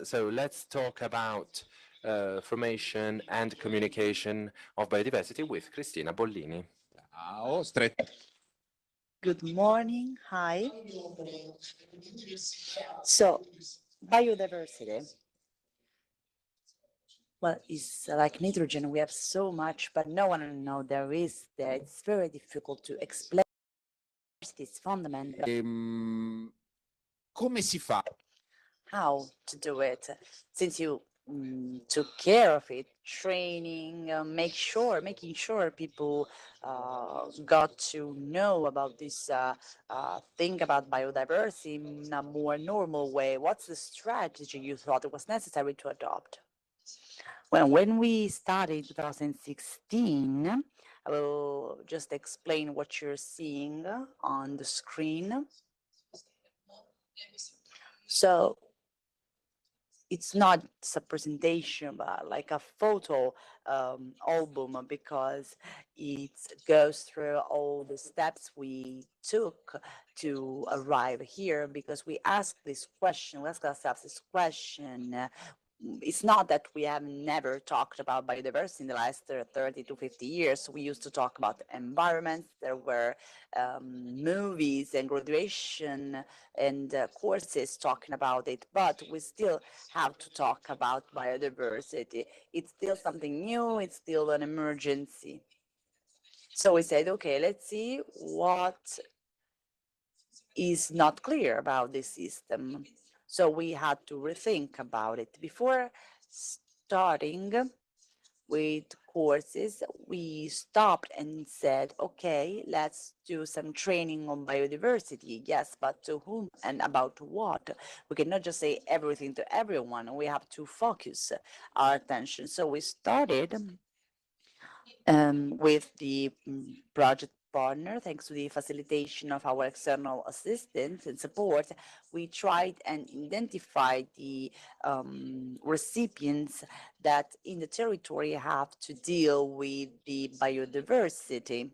So let's talk about formation and communication of biodiversity with Cristina Bollini. Good morning. Hi. So, biodiversity. Well, it's like nitrogen. We have so much, but no one knows there is there. It's very difficult to explain. It's fundamental. Come si fa? How to do it? Since you took care of it, training, making sure people got to know about this thing about biodiversity in a more normal way. What's the strategy you thought it was necessary to adopt? Well, when we started in 2016, I will just explain what you're seeing on the screen. So it's not a presentation, but like a photo album, because it goes through all the steps we took to arrive here. Because we ask ourselves this question. It's not that we have never talked about biodiversity in the last 30 to 50 years. We used to talk about environments. There were movies and graduation and courses talking about it, but we still have to talk about biodiversity. It's still something new. It's still an emergency. So we said, okay, let's see what is not clear about this system. So we had to rethink about it. Before starting with courses, we stopped and said, okay, let's do some training on biodiversity. Yes, but to whom and about what? We cannot just say everything to everyone. We have to focus our attention. So we started with the project partner. Thanks to the facilitation of our external assistance and support, we tried and identified the recipients that in the territory have to deal with the biodiversity.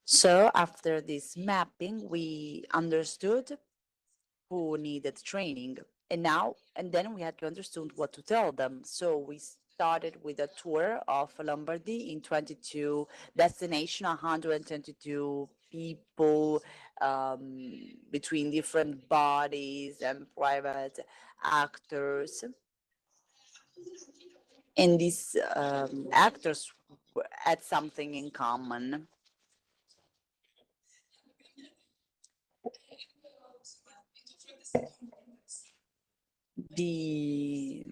So after this mapping, we understood who needed training. And then we had to understand what to tell them. So we started with a tour of Lombardy in 22 destinations, 122 people between different bodies and private actors. And these actors had something in common. The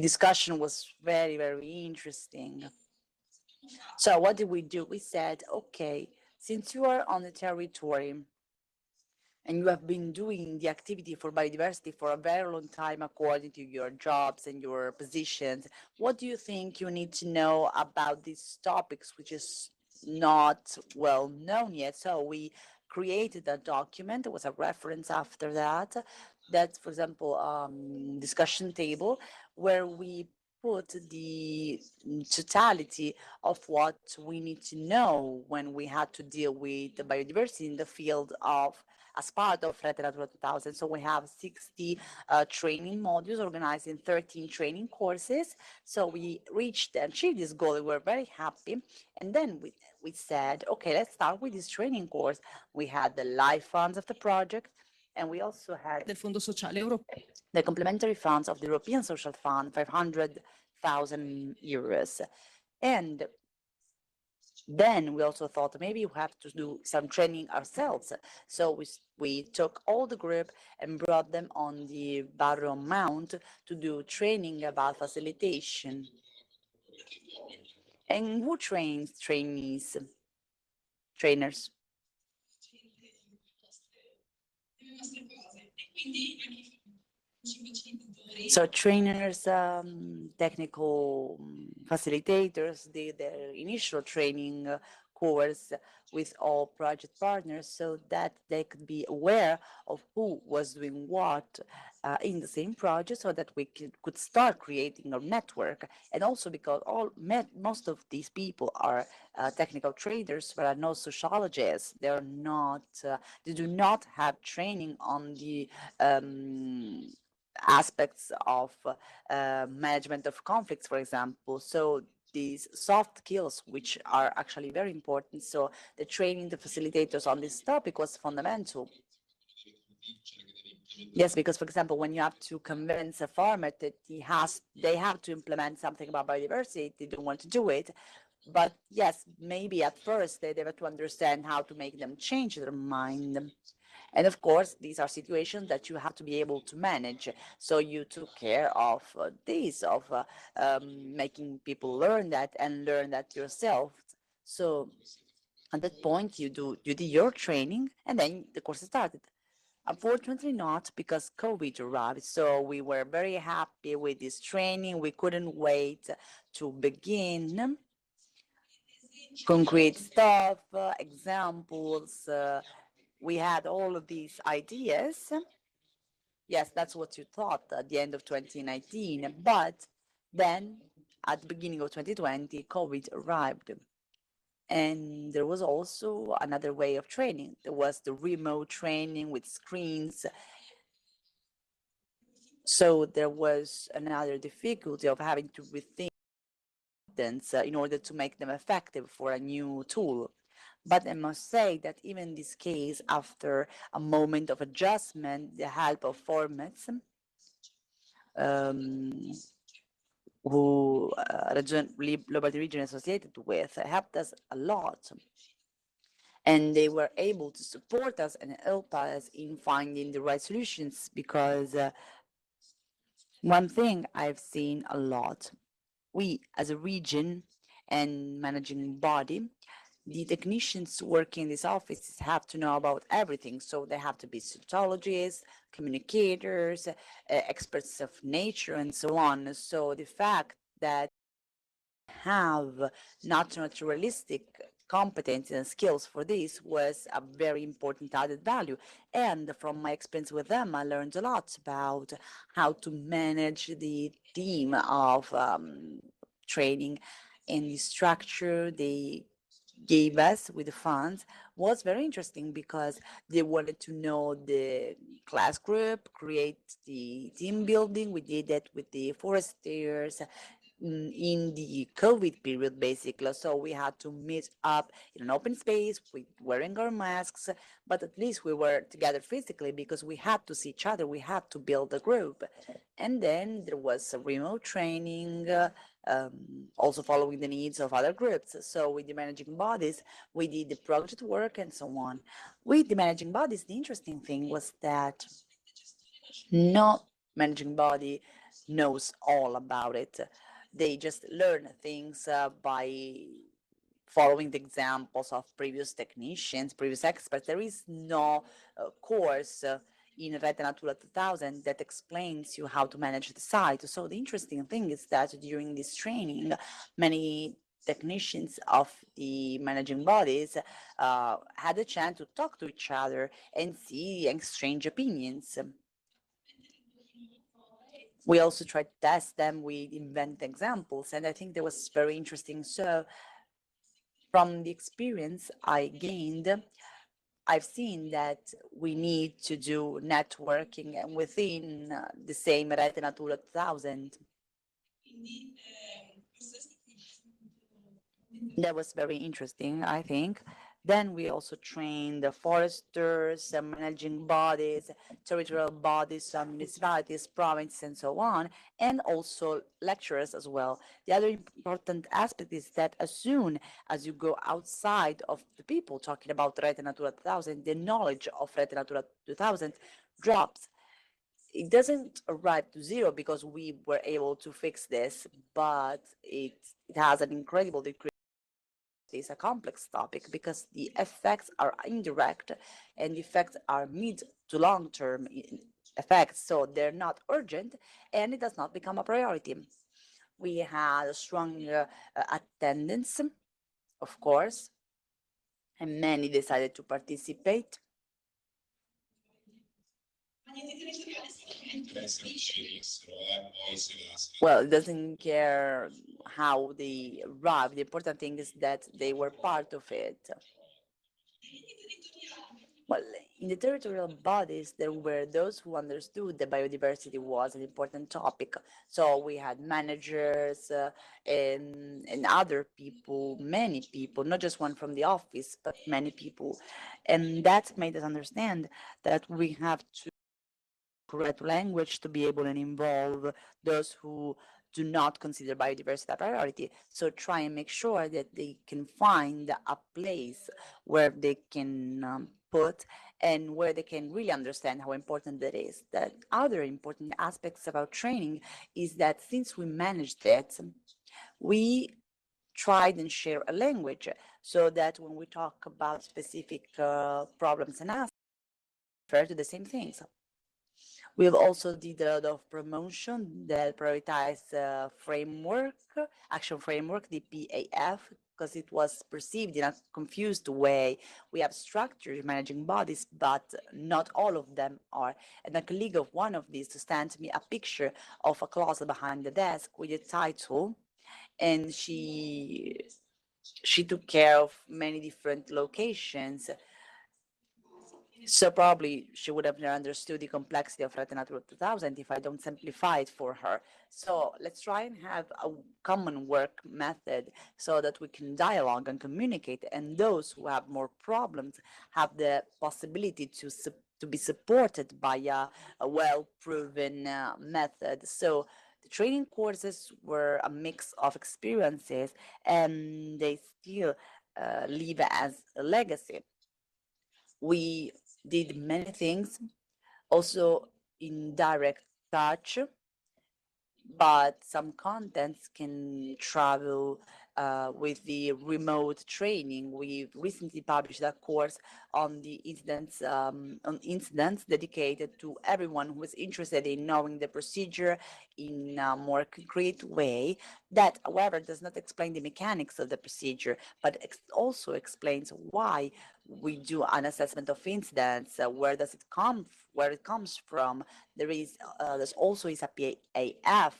discussion was very, very interesting. So what did we do? We said, okay, since you are on the territory and you have been doing the activity for biodiversity for a very long time according to your jobs and your positions, what do you think you need to know about these topics, which is not well known yet? So we created a document. There was a reference after that. That's, for example, discussion table where we put the totality of what we need to know when we had to deal with the biodiversity in the field of as part of Natura 2000. So we have 60 training modules organized in 13 training courses. So we reached and achieved this goal. We were very happy. And then we said, okay, let's start with this training course. We had the life funds of the project, and we also had del Fondo Sociale Europeo. The complementary funds of the European Social Fund, 500,000 euros. And then we also thought maybe we have to do some training ourselves. So we took all the group and brought them on the Barrow Mount to do training about facilitation. And who trains trainers? So trainers, technical facilitators did their initial training course with all project partners so that they could be aware of who was doing what in the same project so that we could start creating a network. And also because most of these people are technical traders, but are no sociologists. They're not, they do not have training on the aspects of management of conflicts, for example. So these soft skills, which are actually very important. So the training the facilitators on this topic was fundamental. Yes, because for example, when you have to convince a farmer that they have to implement something about biodiversity, they don't want to do it. But yes, maybe at first they have to understand how to make them change their mind. And of course, these are situations that you have to be able to manage. So you took care of making people learn that and learn that yourself. So at that point, you did your training, and then the course started. Unfortunately not, because COVID arrived. So we were very happy with this training. We couldn't wait to begin concrete stuff, examples. We had all of these ideas. Yes, that's what you thought at the end of 2019. But then at the beginning of 2020, COVID arrived. And there was also another way of training. There was the remote training with screens. So there was another difficulty of having to rethink in order to make them effective for a new tool. But I must say that even in this case, after a moment of adjustment, the help of formats who Lombardy region associated with helped us a lot. And they were able to support us and help us in finding the right solutions, because one thing I've seen a lot, we as a region and managing body, the technicians working in these offices have to know about everything. So they have to be sociologists, communicators, experts of nature, and so on. So the fact that have not naturalistic competence and skills for this was a very important added value. And from my experience with them, I learned a lot about how to manage the team of training, and the structure they gave us with the funds was very interesting, because they wanted to know the class group, create the team building. We did that with the foresters in the COVID period, basically. So we had to meet up in an open space with wearing our masks, but at least we were together physically, because we had to see each other. We had to build a group. And then there was a remote training, also following the needs of other groups. So with the managing bodies, we did the project work and so on. With the managing bodies, the interesting thing was that no managing body knows all about it. They just learn things by following the examples of previous technicians, previous experts. There is no course in Rete Natura 2000 that explains you how to manage the site. So the interesting thing is that during this training, many technicians of the managing bodies had a chance to talk to each other and see and exchange opinions. We also tried to test them, we invent examples, and I think that was very interesting. So from the experience I gained, I've seen that we need to do networking within the same Rete Natura 2000. That was very interesting, I think. Then we also trained the foresters, managing bodies, territorial bodies, some municipalities, provinces, and so on, and also lecturers as well. The other important aspect is that as soon as you go outside of the people talking about Rete Natura 2000, the knowledge of Rete Natura 2000 drops. It doesn't arrive to zero because we were able to fix this, but it has an incredible decrease. Is a complex topic because the effects are indirect and the effects are mid to long term effects, so they're not urgent and it does not become a priority. We had a strong attendance, of course, and many decided to participate. Well, it doesn't care how they arrive. The important thing is that they were part of it. Well, in the territorial bodies, there were those who understood that biodiversity was an important topic. So we had managers and other people, many people, not just one from the office, but many people. And that made us understand that we have to correct language to be able to involve those who do not consider biodiversity a priority. So try and make sure that they can find a place where they can put and where they can really understand how important that is. That other important aspects about training is that since we managed it, we tried and share a language so that when we talk about specific problems and aspects, refer to the same things. We've also did a lot of promotion that prioritized framework, action framework, the PAF, because it was perceived in a confused way. We have structures managing bodies, but not all of them are. And a colleague of one of these sent me a picture of a closet behind the desk with a title, and she took care of many different locations, so probably she would have understood the complexity of Natura 2000 if I don't simplify it for her. So let's try and have a common work method so that we can dialogue and communicate, and those who have more problems have the possibility to be supported by a well-proven method. So the training courses were a mix of experiences, and they still leave as a legacy. We did many things, also in direct touch, but some contents can travel with the remote training. We've recently published a course on the incidents dedicated to everyone who is interested in knowing the procedure in a more concrete way. That, however, does not explain the mechanics of the procedure, but also explains why we do an assessment of incidents, where does it come, where it comes from. There's also is a PAF,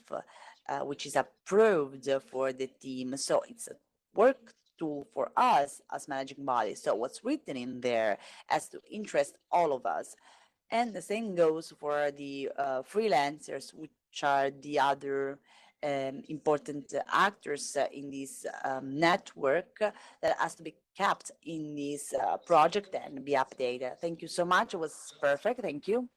which is approved for the team. So it's a work tool for us as managing body. So what's written in there has to interest all of us. And the same goes for the freelancers, which are the other important actors in this network that has to be kept in this project and be updated. Thank you so much. It was perfect. Thank you.